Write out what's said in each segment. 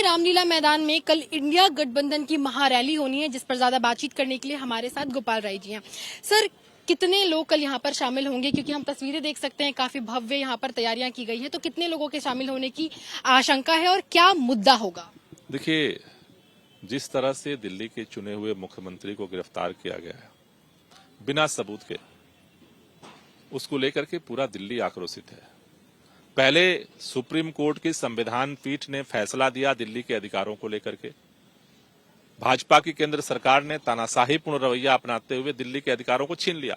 रामलीला मैदान में कल इंडिया गठबंधन की महारैली होनी है, जिस पर ज्यादा बातचीत करने के लिए हमारे साथ गोपाल राय जी हैं। सर, कितने लोग कल यहाँ पर शामिल होंगे? क्योंकि हम तस्वीरें देख सकते हैं, काफी भव्य यहाँ पर तैयारियां की गई हैं, तो कितने लोगों के शामिल होने की आशंका है और क्या मुद्दा होगा? देखिए, जिस तरह से दिल्ली के चुने हुए मुख्यमंत्री को गिरफ्तार किया गया है बिना सबूत के, उसको लेकर के पूरा दिल्ली आक्रोशित है। पहले सुप्रीम कोर्ट की संविधान पीठ ने फैसला दिया दिल्ली के अधिकारों को लेकर के। भाजपा की केंद्र सरकार ने तानाशाहीपूर्ण रवैया अपनाते हुए दिल्ली के अधिकारों को छीन लिया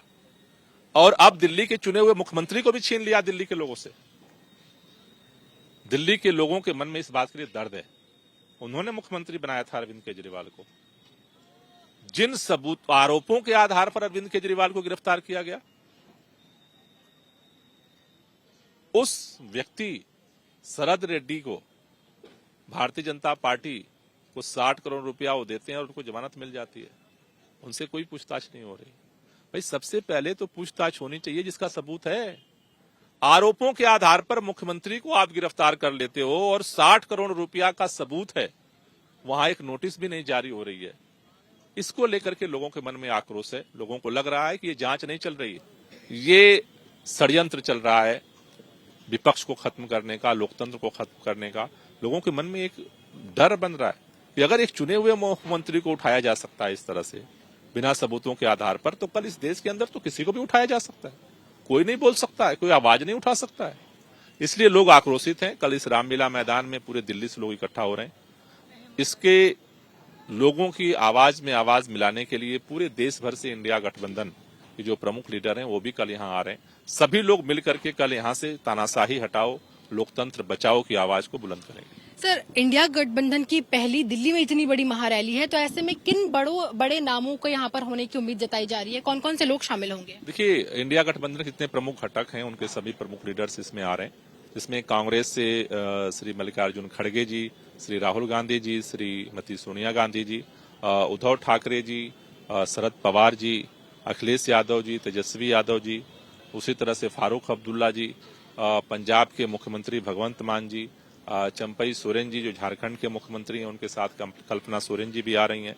और अब दिल्ली के चुने हुए मुख्यमंत्री को भी छीन लिया दिल्ली के लोगों से। दिल्ली के लोगों के मन में इस बात के लिए दर्द है। उन्होंने मुख्यमंत्री बनाया था अरविंद केजरीवाल को। जिन सबूत आरोपों के आधार पर अरविंद केजरीवाल को गिरफ्तार किया गया, उस व्यक्ति शरद रेड्डी को भारतीय जनता पार्टी को 60 करोड़ रुपया वो देते हैं और उनको जमानत मिल जाती है। उनसे कोई पूछताछ नहीं हो रही। भाई, सबसे पहले तो पूछताछ होनी चाहिए जिसका सबूत है। आरोपों के आधार पर मुख्यमंत्री को आप गिरफ्तार कर लेते हो और 60 करोड़ रुपया का सबूत है, वहां एक नोटिस भी नहीं जारी हो रही है। इसको लेकर के लोगों के मन में आक्रोश है। लोगों को लग रहा है कि ये जांच नहीं चल रही है, ये षड्यंत्र चल रहा है विपक्ष को खत्म करने का, लोकतंत्र को खत्म करने का। लोगों के मन में एक डर बन रहा है कि अगर एक चुने हुए मुख्यमंत्री को उठाया जा सकता है इस तरह से बिना सबूतों के आधार पर, तो कल इस देश के अंदर तो किसी को भी उठाया जा सकता है। कोई नहीं बोल सकता है, कोई आवाज नहीं उठा सकता है। इसलिए लोग आक्रोशित हैं। कल इस रामलीला मैदान में पूरे दिल्ली से लोग इकट्ठा हो रहे हैं। इसके लोगों की आवाज में आवाज मिलाने के लिए पूरे देश भर से इंडिया गठबंधन के जो प्रमुख लीडर हैं वो भी कल यहाँ आ रहे हैं। सभी लोग मिलकर के कल यहाँ से तानाशाही हटाओ, लोकतंत्र बचाओ की आवाज को बुलंद करेंगे। सर, इंडिया गठबंधन की पहली दिल्ली में इतनी बड़ी महारैली है, तो ऐसे में किन बड़े नामों को यहाँ पर होने की उम्मीद जताई जा रही है? कौन कौन से लोग शामिल होंगे? देखिए, इंडिया गठबंधन के जितने प्रमुख घटक हैं उनके सभी प्रमुख लीडर्स इसमें आ रहे हैं। इसमें कांग्रेस से श्री मल्लिकार्जुन खड़गे जी, श्री राहुल गांधी जी, श्रीमती सोनिया गांधी जी, उद्धव ठाकरे जी, शरद पवार जी, अखिलेश यादव जी, तेजस्वी यादव जी, उसी तरह से फारूक अब्दुल्ला जी, पंजाब के मुख्यमंत्री भगवंत मान जी, चंपई सोरेन जी जो झारखंड के मुख्यमंत्री हैं, उनके साथ कल्पना सोरेन जी भी आ रही हैं।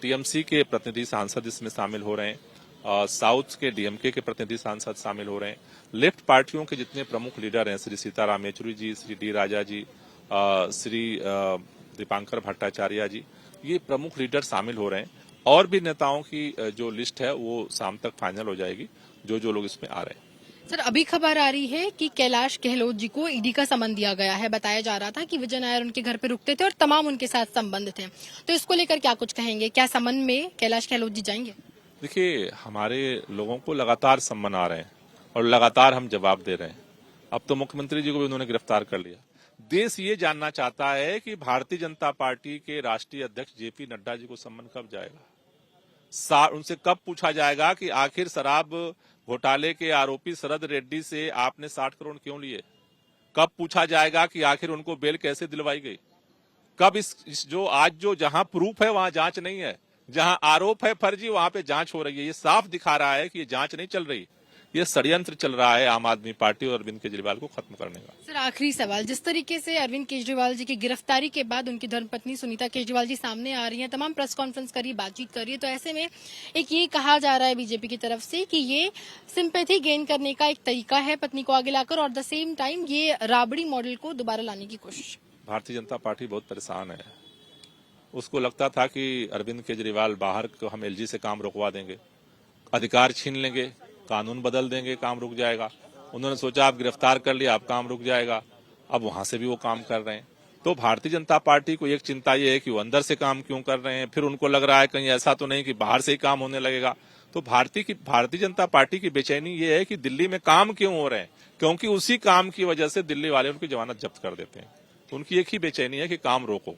टीएमसी के प्रतिनिधि सांसद इसमें शामिल हो रहे हैं। साउथ के डीएमके के प्रतिनिधि सांसद शामिल हो रहे हैं। लेफ्ट पार्टियों के जितने प्रमुख लीडर हैं, श्री सीताराम येचुरी जी, श्री डी राजा जी, श्री दीपांकर भट्टाचार्य जी, ये प्रमुख लीडर शामिल हो रहे हैं। और भी नेताओं की जो लिस्ट है वो शाम तक फाइनल हो जाएगी, जो लोग इसमें आ रहे हैं। सर, अभी खबर आ रही है कि कैलाश गहलोत जी को ईडी का समन दिया गया है। बताया जा रहा था कि विजय नायर उनके घर पे रुकते थे और तमाम उनके साथ संबंध थे, तो इसको लेकर क्या कुछ कहेंगे? क्या समन में कैलाश गहलोत जी जाएंगे? देखिए, हमारे लोगों को लगातार सम्मन आ रहे हैं और लगातार हम जवाब दे रहे हैं। अब तो मुख्यमंत्री जी को भी उन्होंने गिरफ्तार कर लिया। देश ये जानना चाहता है कि भारतीय जनता पार्टी के राष्ट्रीय अध्यक्ष जेपी नड्डा जी को सम्मन कब जाएगा। उनसे कब पूछा जाएगा कि आखिर शराब घोटाले के आरोपी शरद रेड्डी से आपने 60 करोड़ क्यों लिए? कब पूछा जाएगा कि आखिर उनको बेल कैसे दिलवाई गई? कब इस जो आज जो जहां प्रूफ है वहां जांच नहीं है, जहां आरोप है फर्जी वहां पे जांच हो रही है। ये साफ दिखा रहा है कि ये जांच नहीं चल रही, ये षड्यंत्र चल रहा है आम आदमी पार्टी और अरविंद केजरीवाल को खत्म करने का। सर, आखिरी सवाल, जिस तरीके से अरविंद केजरीवाल जी की गिरफ्तारी के बाद उनकी धर्मपत्नी सुनीता केजरीवाल जी सामने आ रही हैं, तमाम प्रेस कॉन्फ्रेंस करी, बातचीत करी है, तो ऐसे में एक ये कहा जा रहा है बीजेपी की तरफ से कि ये सिंपैथी गेन करने का एक तरीका है पत्नी को आगे लाकर, और द सेम टाइम ये राबड़ी मॉडल को दोबारा लाने की कोशिश। भारतीय जनता पार्टी बहुत परेशान है। उसको लगता था कि अरविंद केजरीवाल बाहर को हम एलजी से काम रुकवा देंगे, अधिकार छीन लेंगे, कानून बदल देंगे, काम रुक जाएगा। उन्होंने सोचा आप गिरफ्तार कर लिया, अब काम रुक जाएगा। अब वहां से भी वो काम कर रहे हैं। तो भारतीय जनता पार्टी को एक चिंता ये है कि वो अंदर से काम क्यों कर रहे हैं। फिर उनको लग रहा है कहीं ऐसा तो नहीं कि बाहर से ही काम होने लगेगा। तो भारतीय जनता पार्टी की बेचैनी ये है कि दिल्ली में काम क्यों हो रहे हैं, क्योंकि उसी काम की वजह से दिल्ली वाले उनकी जमानत जब्त कर देते हैं। तो उनकी एक ही बेचैनी है कि काम रोको।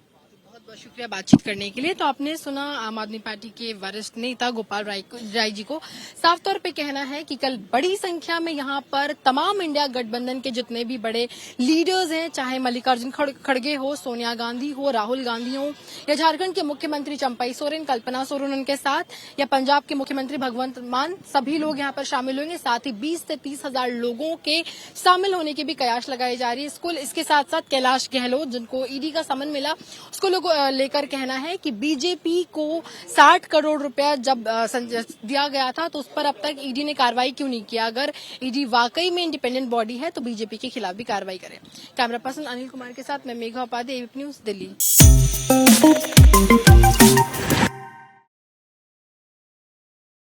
बहुत शुक्रिया बातचीत करने के लिए। तो आपने सुना आम आदमी पार्टी के वरिष्ठ नेता गोपाल राय जी को साफ तौर पे कहना है कि कल बड़ी संख्या में यहाँ पर तमाम इंडिया गठबंधन के जितने भी बड़े लीडर्स हैं, चाहे मल्लिकार्जुन खड़गे हो, सोनिया गांधी हो, राहुल गांधी हो, या झारखंड के मुख्यमंत्री चंपई सोरेन, कल्पना सोरेन उनके साथ, या पंजाब के मुख्यमंत्री भगवंत मान, सभी लोग यहाँ पर शामिल होंगे। साथ ही 20 से 30 हजार लोगों के शामिल होने की भी कयास लगाई जा रही है। इसके साथ साथ कैलाश गहलोत, जिनको ईडी का समन मिला, उसको लोग लेकर कहना है कि बीजेपी को 60 करोड़ रुपया जब दिया गया था तो उस पर अब तक ईडी ने कार्रवाई क्यों नहीं किया। अगर ईडी वाकई में इंडिपेंडेंट बॉडी है तो बीजेपी के खिलाफ भी कार्रवाई करे। कैमरा पर्सन अनिल कुमार के साथ मैं मेघा उपाध्याय, एबीपी न्यूज, दिल्ली।